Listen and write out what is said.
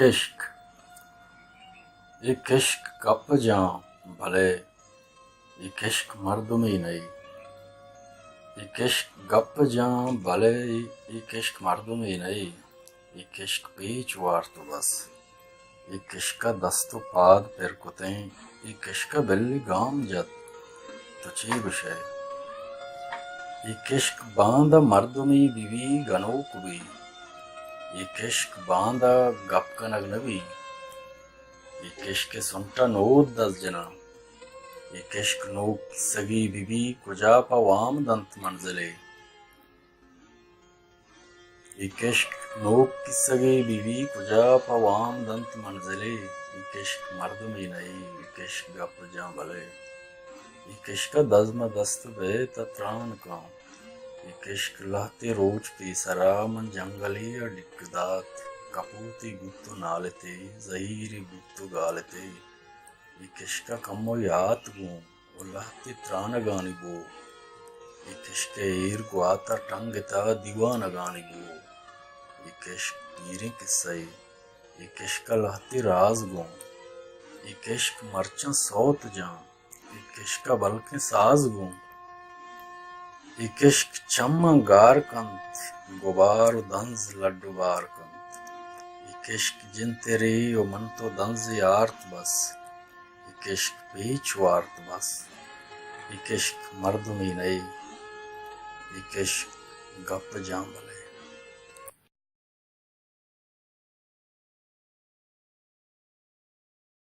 इश्क एक इश्क कप जां भले एक इश्क मर्दमी नहीं। एक इश्क गप जां भले एक इश्क मर्दमी नहीं। एक इश्क पीछ वार तो बस एक इश्क का दस्तो पाद फिर कुतें। एक इश्क का बिल्ली गाम जत तुझे विषय। एक इश्क बांधा मर्दमी बीवी गनो कुबी। एक इश्क बांधा गप कन अजनबी। एक इश्क सुनता नोद 10 जना। एक इश्क नोक सगी बीबी कुजा पवाम दंत मंजिले। एक इश्क नोक की सगी बीबी कुजा पवाम दंत मंजिले। एक इश्क मर्दमी नहीं एक इश्क गप जां भले। एक इश्क दज़्म दस्त बे तत्रान का। एक इश्क लहते रोज की सरा मन जंगली डिकदात। कपूती गुत्तु नालते जहीरी गुत्तु गालते। एक इश्क कम्मो यात गो उल्लाहती त्रान गानी गो। एक इश्क ईर गुआता टंगता दीवान गानी गो। एक इश्क पीरे किस्से एक इश्क लहती राज गो। एक इश्क मरचन सौत जां एक इश्क बल्कि साज गो। एक इश्क चम्मा गार कंत गुबार दंज लड्डू बार कंत। एक इश्क जिन तेरे ओ मन तो दंज यार्त बस। एक इश्क पीछ वार्त बस एक इश्क मर्दमी नहीं एक इश्क गप जां भले।